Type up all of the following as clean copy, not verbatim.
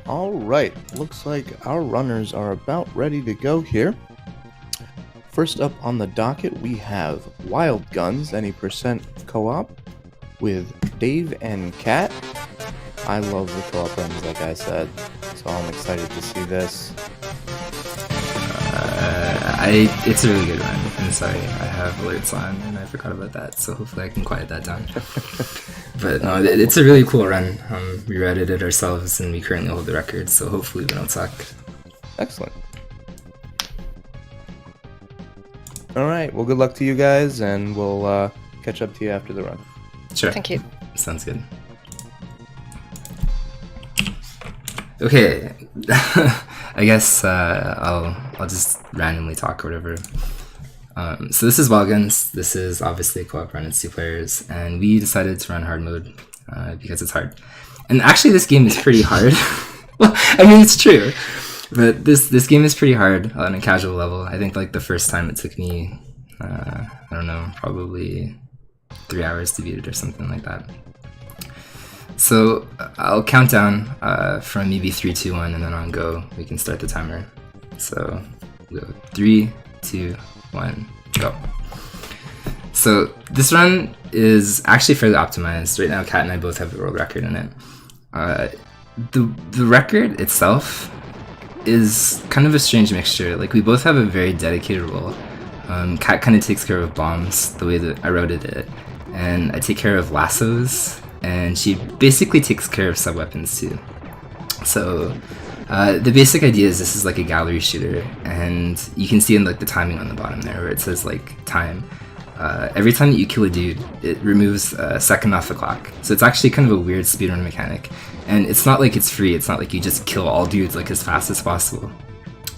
Alright, looks like our runners are about ready to go here. First up on the docket, we have Wild Guns, any percent co-op, with Dave and Kat. I love the co-op runs, like I said, so I'm excited to see this. It's a really good run. I'm sorry, I have alerts on and I forgot about that, so hopefully I can quiet that down. But no, it's a really cool run. We read it ourselves and we currently hold the record, so hopefully we don't suck. Excellent. Alright, well good luck to you guys, and we'll catch up to you after the run. Sure. Thank you. Sounds good. Okay, I guess I'll just randomly talk or whatever. So this is Wild Guns. This is obviously a co-op run. It's 2 players, and we decided to run hard mode because it's hard. And actually, this game is pretty hard. Well, I mean, it's true, but this game is pretty hard on a casual level. I think like the first time it took me, I don't know, probably 3 hours to beat it or something like that. So I'll count down from maybe 3, 2, 1, and then on go, we can start the timer. So we go 3, 2, 1, go. So this run is actually fairly optimized. Right now, Kat and I both have the world record in it. The record itself is kind of a strange mixture. Like, we both have a very dedicated role. Kat kind of takes care of bombs the way that I rotated it, and I take care of lassos, and she basically takes care of sub-weapons too. So the basic idea is this is like a gallery shooter, and you can see in like the timing on the bottom there where it says like time. Every time that you kill a dude, it removes a second off the clock. So it's actually kind of a weird speedrun mechanic, and it's not like it's free. It's not like you just kill all dudes like as fast as possible.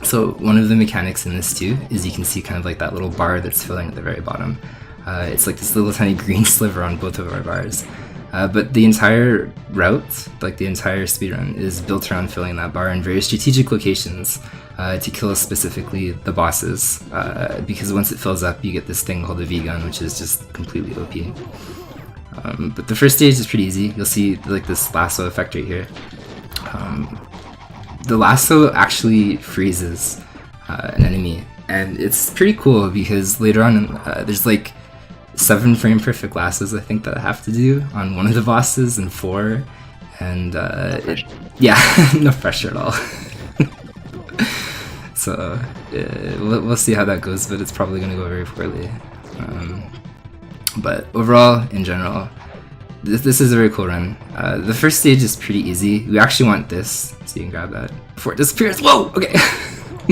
So one of the mechanics in this too is you can see kind of like that little bar that's filling at the very bottom. It's like this little tiny green sliver on both of our bars. But the entire route, like the entire speedrun, is built around filling that bar in very strategic locations to kill specifically the bosses, because once it fills up you get this thing called a V-gun, which is just completely OP. But the first stage is pretty easy. You'll see like this lasso effect right here. The lasso actually freezes an enemy, and it's pretty cool because later on there's like 7 frame perfect lassos I think that I have to do on one of the bosses, and 4, and yeah, no pressure at all. So we'll see how that goes, but it's probably going to go very poorly. But overall, in general, this is a very cool run. The first stage is pretty easy. We actually want this, so you can grab that before it disappears. Whoa! Okay.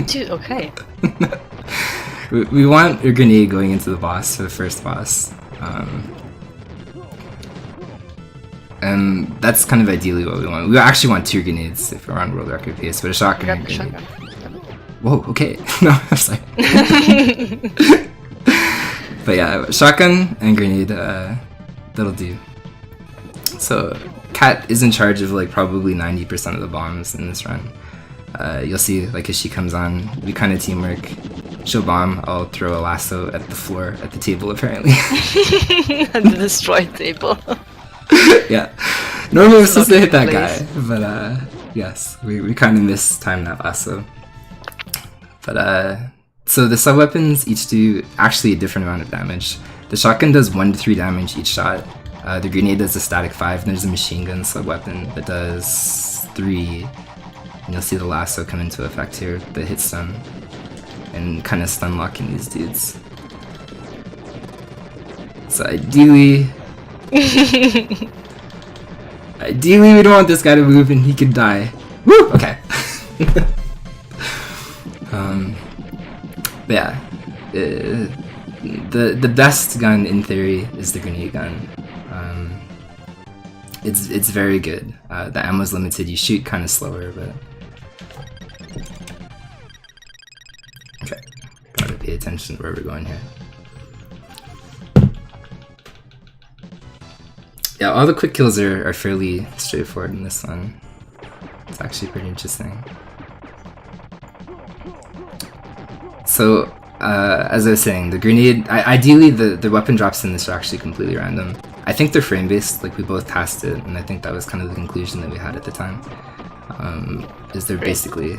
Dude, okay. We want a grenade going into the boss for the first boss. And that's kind of ideally what we want. We actually want 2 grenades if we're on world record pace, but a shotgun and a grenade. Whoa, okay. No, I'm sorry. But yeah, shotgun and grenade, that'll do. So Kat is in charge of like probably 90% of the bombs in this run. You'll see, like, as she comes on, we kind of teamwork. She'll bomb, I'll throw a lasso at the floor, at the table apparently. At the destroyed table. Yeah. Normally we're supposed to hit that guy, but yes, we kind of mistimed that lasso. But so the sub-weapons each do actually a different amount of damage. The shotgun does 1 to 3 damage each shot. The grenade does a static 5, and there's a machine gun sub-weapon that does 3. And you'll see the lasso come into effect here, the hit stun, and kind of stun locking these dudes. So ideally we don't want this guy to move and he could die. Woo! Okay. But yeah, the best gun in theory is the grenade gun. It's very good. The ammo's limited. You shoot kind of slower, but okay. Gotta pay attention to where we're going here. Yeah, all the quick kills are fairly straightforward in this one. It's actually pretty interesting. So, as I was saying, the grenade, ideally the weapon drops in this are actually completely random. I think they're frame-based, like we both passed it, and I think that was kind of the conclusion that we had at the time. is they're Great. basically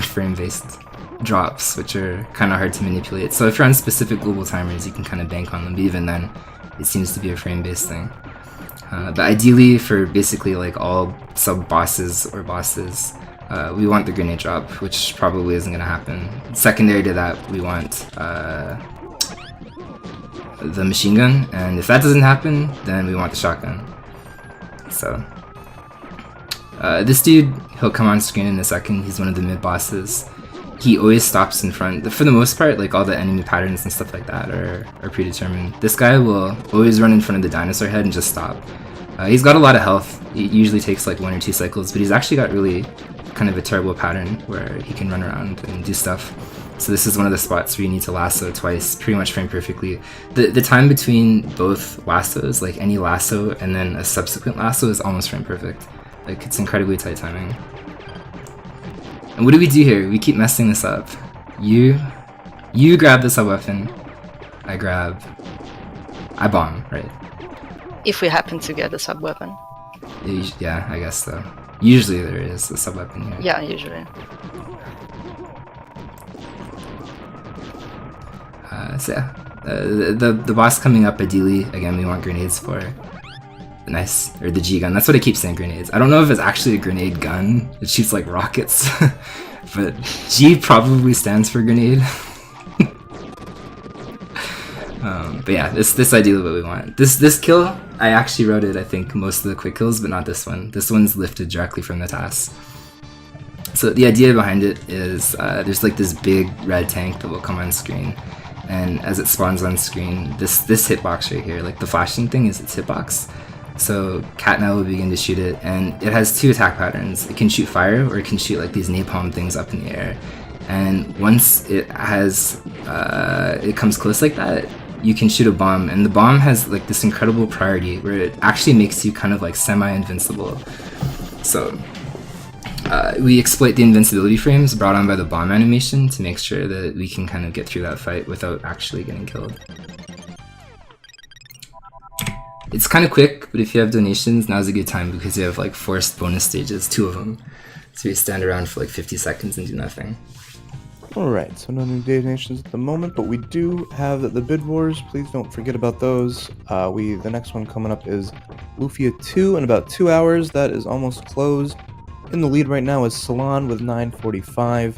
frame-based drops, which are kind of hard to manipulate. So if you're on specific global timers, you can kind of bank on them, but even then, it seems to be a frame-based thing. But ideally, for basically like all sub-bosses or bosses, we want the grenade drop, which probably isn't going to happen. Secondary to that, we want the machine gun, and if that doesn't happen, then we want the shotgun. So this dude, he'll come on screen in a second. He's one of the mid bosses. He always stops in front. For the most part, like all the enemy patterns and stuff like that are predetermined. This guy will always run in front of the dinosaur head and just stop. He's got a lot of health. It usually takes like 1 or 2 cycles, but he's actually got really kind of a terrible pattern where he can run around and do stuff. So this is one of the spots where you need to lasso twice, pretty much frame perfectly. The time between both lassos, like any lasso and then a subsequent lasso, is almost frame perfect. Like, it's incredibly tight timing. And what do we do here? We keep messing this up. You grab the sub-weapon. I bomb, right? If we happen to get a sub weapon. Yeah, I guess so. Usually there is a sub-weapon here. Yeah, usually. So yeah, the boss coming up, ideally, again, we want grenades for. Nice, or the G gun. That's what I keep saying, grenades. I don't know if it's actually a grenade gun. It shoots like rockets, but G probably stands for grenade. But yeah, this ideally what we want. This kill, I actually wrote it. I think most of the quick kills, but not this one. This one's lifted directly from the task. So the idea behind it is there's like this big red tank that will come on screen, and as it spawns on screen, this hitbox right here, like the flashing thing, is its hitbox. So Cat now will begin to shoot it, and it has 2 attack patterns. It can shoot fire, or it can shoot like these napalm things up in the air. And once it has, it comes close like that, you can shoot a bomb, and the bomb has like this incredible priority where it actually makes you kind of like semi-invincible. So we exploit the invincibility frames brought on by the bomb animation to make sure that we can kind of get through that fight without actually getting killed. It's kind of quick, but if you have donations, now's a good time because you have like forced bonus stages, 2 of them. So you stand around for like 50 seconds and do nothing. Alright, so no new donations at the moment, but we do have the bid wars. Please don't forget about those. The next one coming up is Lufia 2 in about 2 hours. That is almost closed. In the lead right now is Salon with 945.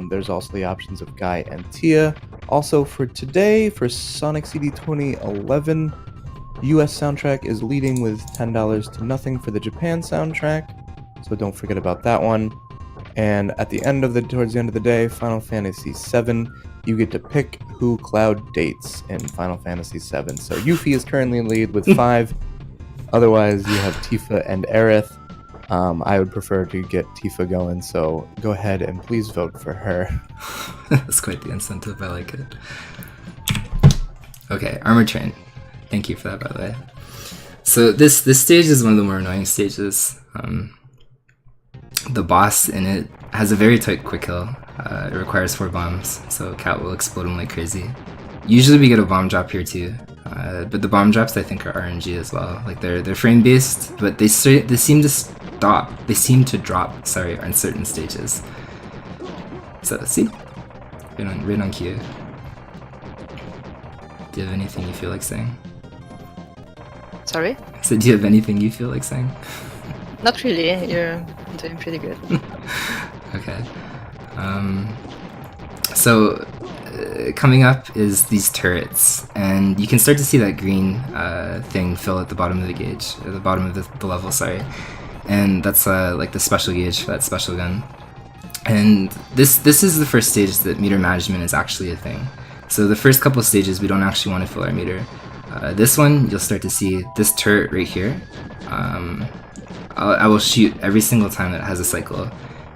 There's also the options of Guy and Tia. Also for today, for Sonic CD 2011, US soundtrack is leading with $10 to nothing for the Japan soundtrack, so don't forget about that one. And at the end of towards the end of the day, Final Fantasy VII, you get to pick who Cloud dates in Final Fantasy VII. So Yuffie is currently in lead with 5. Otherwise, you have Tifa and Aerith. I would prefer to get Tifa going, so go ahead and please vote for her. That's quite the incentive. I like it. Okay, Armored Train. Thank you for that, by the way. So this stage is one of the more annoying stages. The boss in it has a very tight quick kill. It requires 4 bombs, so Cat will explode him like crazy. Usually we get a bomb drop here too, but the bomb drops I think are RNG as well. Like they're frame based, but they seem to stop. They seem to drop. Sorry, on certain stages. So see, right on cue. Do you have anything you feel like saying? Sorry? So do you have anything you feel like saying? Not really, you're doing pretty good. Okay. So coming up is these turrets, and you can start to see that green thing fill at the bottom of the gauge, or the bottom of the level, sorry. And that's like the special gauge for that special gun. And this is the first stage that meter management is actually a thing. So the first couple of stages we don't actually want to fill our meter. This one, you'll start to see this turret right here. I will shoot every single time that it has a cycle.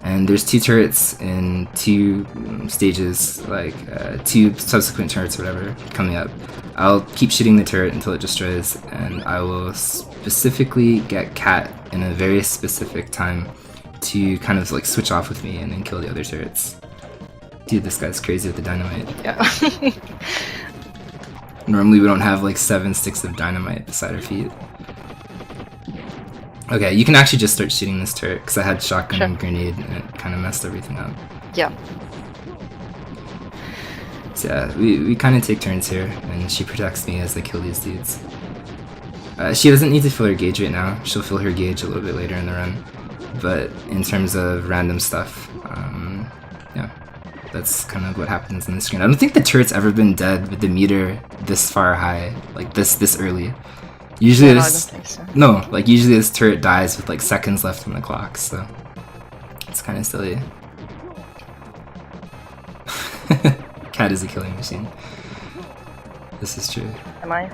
And there's 2 turrets in 2 stages, like 2 subsequent turrets or whatever, coming up. I'll keep shooting the turret until it destroys, and I will specifically get Cat in a very specific time to kind of like switch off with me and then kill the other turrets. Dude, this guy's crazy with the dynamite. Yeah. Normally we don't have like 7 sticks of dynamite beside our feet. Okay, you can actually just start shooting this turret, because I had shotgun Sure. and grenade, and it kind of messed everything up. Yeah. So yeah, we kind of take turns here, and she protects me as I kill these dudes. She doesn't need to fill her gauge right now. She'll fill her gauge a little bit later in the run. But in terms of random stuff, yeah, that's kind of what happens in this screen. I don't think the turret's ever been dead with the meter this far high, like this early. Usually No, I this, don't think so. no, like usually this turret dies with like seconds left on the clock, so it's kind of silly. Cat is a killing machine. This is true. Am I?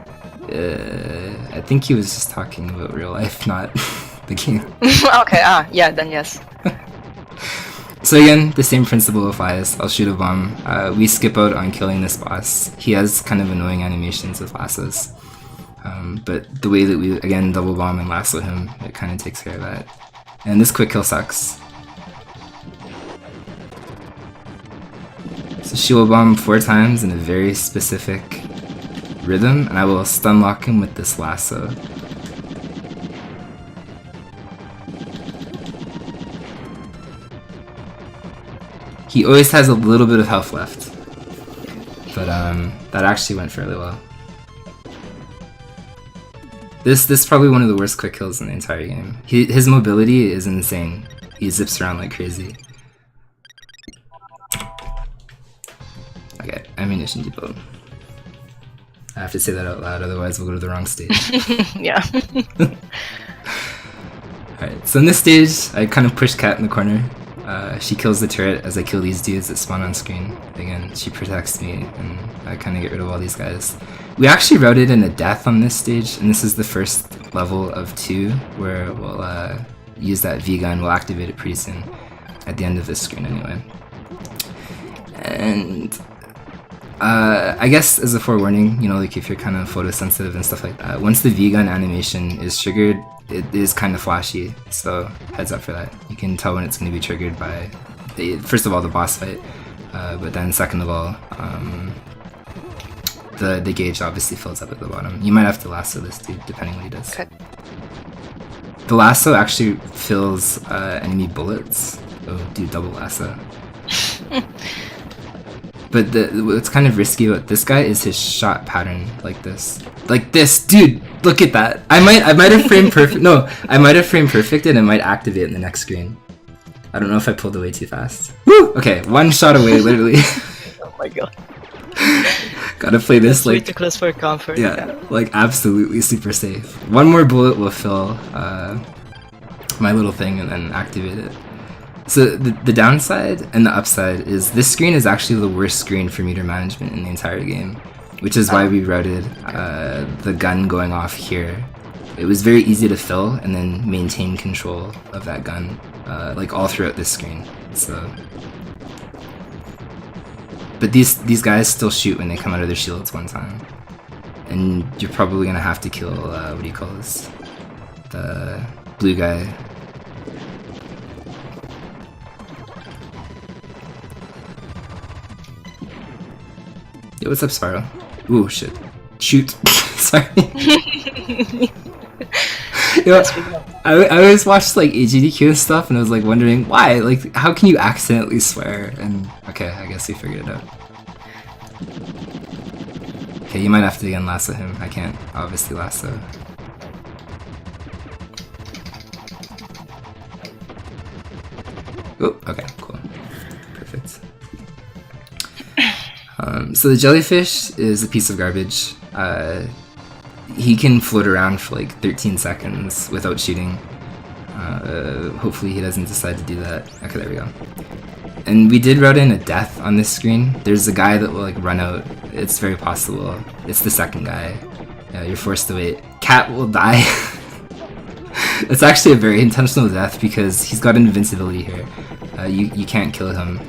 I think he was just talking about real life, not the game. Okay, yeah, then yes. So again, the same principle applies. I'll shoot a bomb. We skip out on killing this boss. He has kind of annoying animations with lassos. But the way that we, again, double bomb and lasso him, it kind of takes care of that. And this quick kill sucks. So she will bomb 4 times in a very specific rhythm, and I will stun lock him with this lasso. He always has a little bit of health left, but that actually went fairly well. This is probably one of the worst quick kills in the entire game. His mobility is insane. He zips around like crazy. Okay, ammunition depot. I have to say that out loud, otherwise we'll go to the wrong stage. Yeah. Alright, so in this stage, I kind of push Cat in the corner. She kills the turret as I kill these dudes that spawn on screen. Again, she protects me, and I kind of get rid of all these guys. We actually routed in a death on this stage, and this is the first level of 2, where we'll use that V-gun. We'll activate it pretty soon, at the end of this screen anyway. And I guess as a forewarning, you know, like if you're kind of photosensitive and stuff like that, once the V-gun animation is triggered, it is kind of flashy, so heads up for that. You can tell when it's going to be triggered by, first of all, the boss fight, but then second of all, the gauge obviously fills up at the bottom. You might have to lasso this dude, depending what he does. Okay. The lasso actually fills enemy bullets. Oh, dude, double lasso. But what's kind of risky about this guy is his shot pattern, like this. Like this, dude, look at that. I might have framed perfect. No, I might have framed perfect and it might activate in the next screen. I don't know if I pulled away too fast. Woo! Okay, 1 shot away, literally. Oh my god. Gotta play this That's way like, too close for comfort. yeah, like absolutely super safe. 1 more bullet will fill my little thing and then activate it. So the downside and the upside is this screen is actually the worst screen for meter management in the entire game, which is why we routed the gun going off here. It was very easy to fill and then maintain control of that gun, like all throughout this screen. So, but these guys still shoot when they come out of their shields 1 time, and you're probably gonna have to kill what do you call this? The blue guy. Yo, what's up, Spiral? Ooh, shit. Shoot. Sorry. Yo, I always watched like AGDQ and stuff, and I was like wondering why. Like, how can you accidentally swear? And okay, I guess we figured it out. Okay, you might have to again lasso him. I can't obviously lasso. Oh, okay, cool. Perfect. So the jellyfish is a piece of garbage. He can float around for like 13 seconds without shooting. Hopefully he doesn't decide to do that. Okay, there we go. And we did route in a death on this screen. There's a guy that will like run out. It's very possible. It's the second guy. You're forced to wait. Cat will die. It's actually a very intentional death because he's got invincibility here. You can't kill him.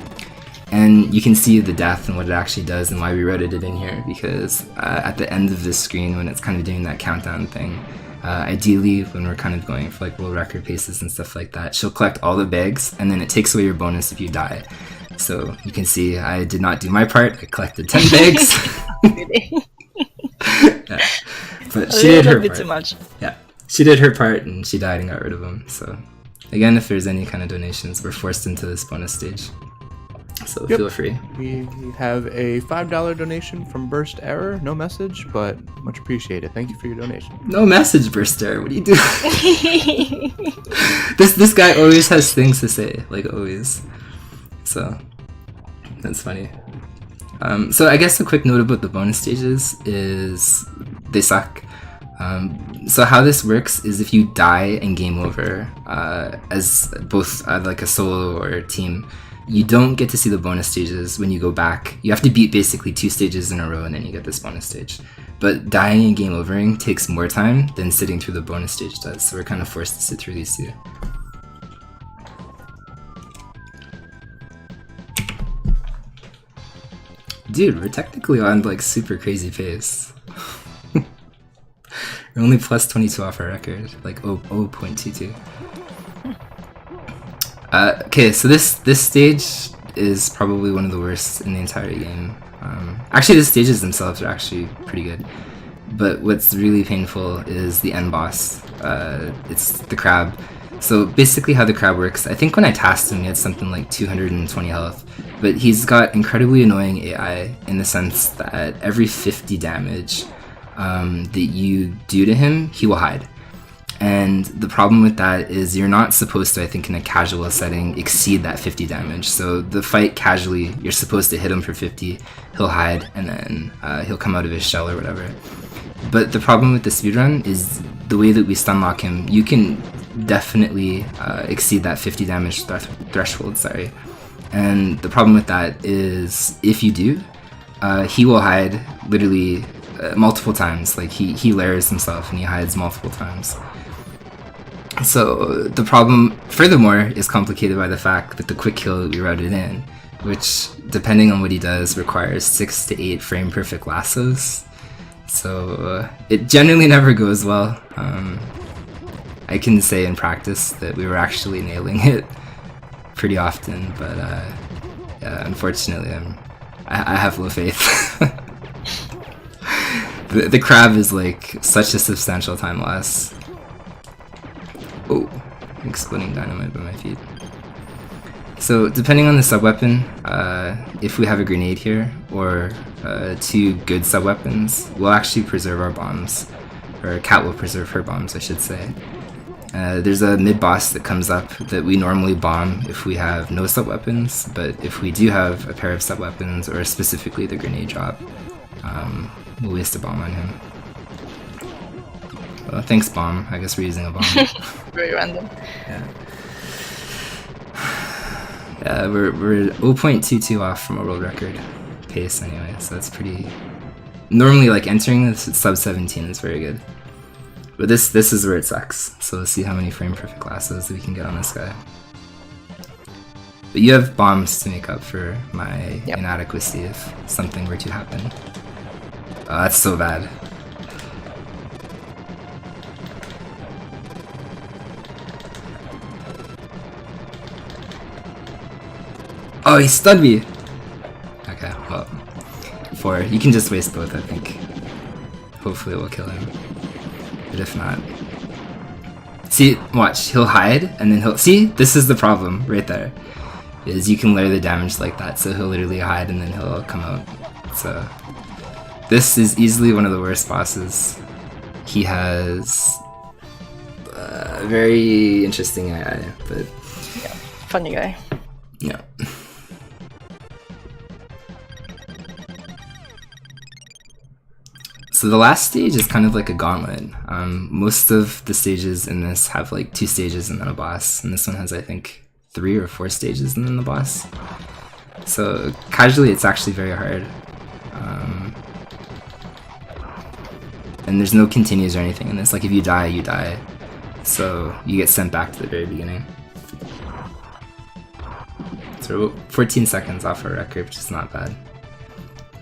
And you can see the death and what it actually does and why we routed it in here, because at the end of this screen, when it's kind of doing that countdown thing, ideally when we're kind of going for like world record paces and stuff like that, she'll collect all the bags and then it takes away your bonus if you die. So you can see I did not do my part. I collected 10 bags. Yeah. But she did her part. Too much. Yeah. she did her part and she died and got rid of him. So again, if there's any kind of donations, we're forced into this bonus stage. So Yep. feel free. We have a $5 donation from Burst Error. No message, but much appreciated. Thank you for your donation. No message, Burster. What do you do? This guy always has things to say, like always. So that's funny. So I guess a quick note about the bonus stages is they suck. So how this works is if you die and game over, as both like a solo or a team, you don't get to see the bonus stages when you go back. You have to beat basically 2 stages in a row and then you get this bonus stage. But dying and game overing takes more time than sitting through the bonus stage does, so we're kind of forced to sit through these 2. Dude, we're technically on like super crazy pace. We're only plus 22 off our record, like 0.22. Okay, so this stage is probably one of the worst in the entire game. Actually, the stages themselves are actually pretty good, but what's really painful is the end boss. It's the crab. So basically how the crab works, I think when I tasked him he had something like 220 health, but he's got incredibly annoying AI in the sense that every 50 damage that you do to him, he will hide. And the problem with that is you're not supposed to, I think in a casual setting, exceed that 50 damage. So the fight casually, you're supposed to hit him for 50, he'll hide, and then he'll come out of his shell or whatever. But the problem with the speedrun is the way that we stun lock him, you can definitely exceed that 50 damage threshold, sorry. And the problem with that is if you do, he will hide literally multiple times. Like he layers himself and he hides multiple times. So the problem, furthermore, is complicated by the fact that the quick kill we routed in, which, depending on what he does, requires 6 to 8 frame perfect lassos. So it generally never goes well. I can say in practice that we were actually nailing it pretty often, but yeah, unfortunately, I have low faith. The crab is like such a substantial time loss. Oh, exploding dynamite by my feet. So depending on the sub-weapon, if we have a grenade here, or 2 good sub-weapons, we'll actually preserve our bombs. Or Cat will preserve her bombs, I should say. There's a mid-boss that comes up that we normally bomb if we have no sub-weapons, but if we do have a pair of sub-weapons, or specifically the grenade drop, we'll waste a bomb on him. Well, thanks, bomb. I guess we're using a bomb. Very random. Yeah. Yeah, we're 0.22 off from a world record pace anyway, so that's pretty... Normally, like, entering this at sub 17 is very good. But this is where it sucks, so let's see how many frame perfect lassos we can get on this guy. But you have bombs to make up for my inadequacy if something were to happen. Oh, that's so bad. Oh, he stunned me! Okay, well, 4. You can just waste both, I think. Hopefully it will kill him. But if not... See, watch, he'll hide, and then he'll... See? This is the problem, right there. Is you can layer the damage like that, so he'll literally hide and then he'll come out. So... This is easily one of the worst bosses. He has... very interesting AI, but... Yeah, funny guy. Yeah. So the last stage is kind of like a gauntlet. Most of the stages in this have like 2 stages and then a boss, and this one has I think 3 or 4 stages and then the boss. So casually it's actually very hard. And there's no continues or anything in this. Like if you die, you die. So you get sent back to the very beginning. So we're 14 seconds off our record, which is not bad.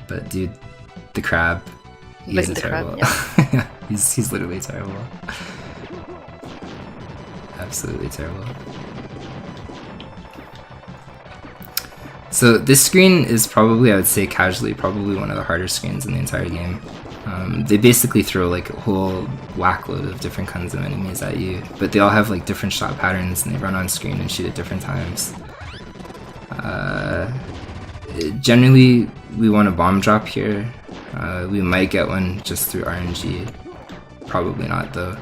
But dude, the crab, he's The terrible. crab, Yeah. he's literally terrible. Absolutely terrible. So this screen is probably, I would say casually, probably one of the harder screens in the entire game. They basically throw like a whole whackload of different kinds of enemies at you, but they all have like different shot patterns and they run on screen and shoot at different times. Generally, we want a bomb drop here. We might get one just through RNG. Probably not though.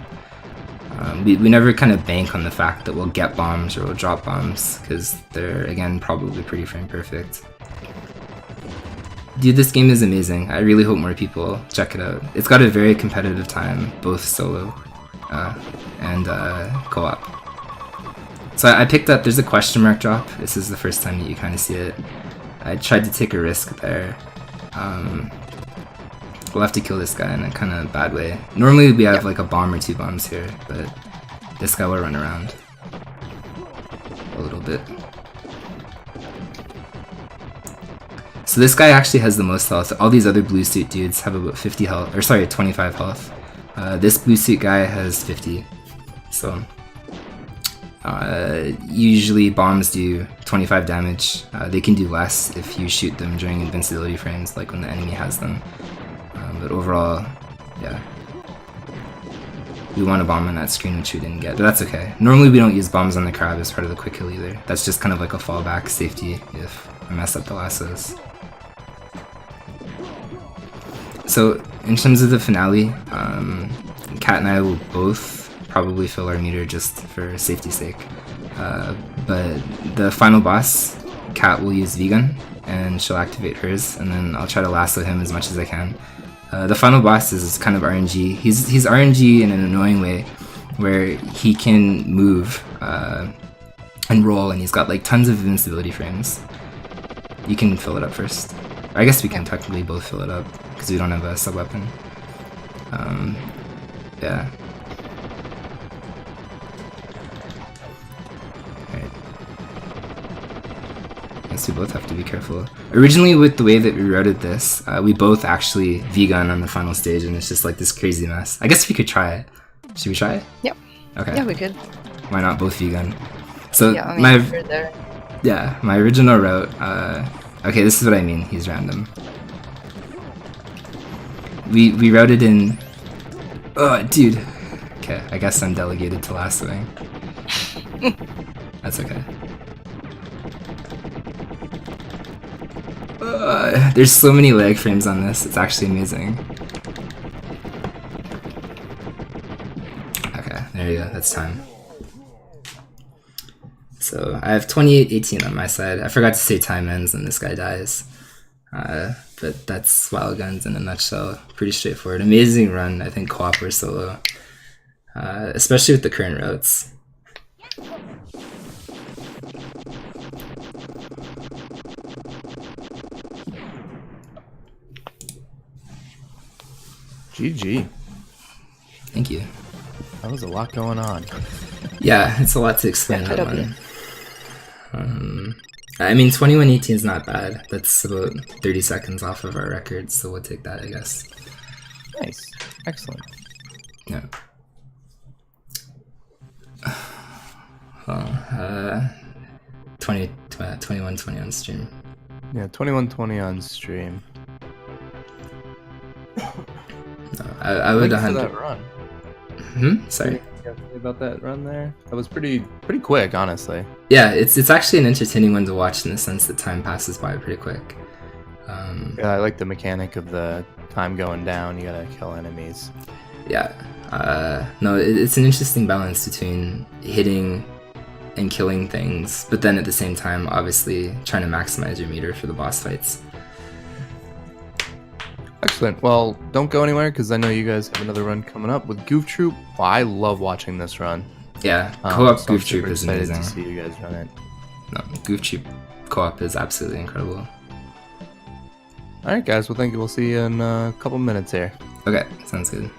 We never kind of bank on the fact that we'll get bombs or we'll drop bombs, because they're, again, probably pretty frame perfect. Dude, this game is amazing. I really hope more people check it out. It's got a very competitive time, both solo and co-op. So I picked up, there's a question mark drop. This is the first time that you kind of see it. I tried to take a risk there. We'll have to kill this guy in a kind of bad way. Normally we have like a bomb or 2 bombs here, but this guy will run around a little bit. So this guy actually has the most health. All these other blue suit dudes have about 50 health, or sorry, 25 health. This blue suit guy has 50. So usually bombs do 25 damage. They can do less if you shoot them during invincibility frames, like when the enemy has them. But overall, yeah. We want a bomb on that screen, which we didn't get, but that's okay. Normally we don't use bombs on the crab as part of the quick kill either. That's just kind of like a fallback safety if I mess up the lassos. So in terms of the finale, Kat and I will both probably fill our meter just for safety's sake. But the final boss, Kat will use V-Gun, and she'll activate hers, and then I'll try to lasso him as much as I can. The final boss is kind of RNG. He's RNG in an annoying way, where he can move and roll, and he's got like tons of invincibility frames. You can fill it up first. I guess we can technically both fill it up, because we don't have a sub-weapon. Yeah. Alright. I guess we both have to be careful. Originally, with the way that we routed this, we both actually V-gun on the final stage, and it's just like this crazy mess. I guess we could try it. Should we try it? Yep. Okay. Yeah, we could. Why not both V-gun? So Yeah, I mean, we're there. yeah, my original route. Okay, this is what I mean. He's random. We routed in. Oh, dude. Okay, I guess I'm delegated to lassoing. That's okay. There's so many lag frames on this. It's actually amazing. Okay, there you go. That's time. So I have 28-18 on my side. I forgot to say time ends and this guy dies. But that's Wild Guns in a nutshell. Pretty straightforward. Amazing run, I think, co-op or solo. Especially with the current routes. GG. Thank you. That was a lot going on. Yeah, it's a lot to explain Yeah, that that'll one. I mean, 21-18 is not bad. That's about 30 seconds off of our record, so we'll take that, I guess. Nice. Excellent. Yeah. Well, 21-20 on stream. Yeah, 21-20 on stream. No, I would Thanks for 100. that run. Sorry. About that run there, that was pretty quick, honestly. Yeah, it's actually an entertaining one to watch in the sense that time passes by pretty quick. Yeah, I like the mechanic of the time going down. You gotta kill enemies. Yeah. No, it's an interesting balance between hitting and killing things, but then at the same time, obviously, trying to maximize your meter for the boss fights. Excellent. Well, don't go anywhere because I know you guys have another run coming up with Goof Troop. Well, I love watching this run. Yeah, co-op So I'm Goof Troop super is excited amazing. to see you guys run it. No, Goof Troop co-op is absolutely incredible. All right, guys. Well, thank you. We'll see you in a couple minutes here. Okay, sounds good.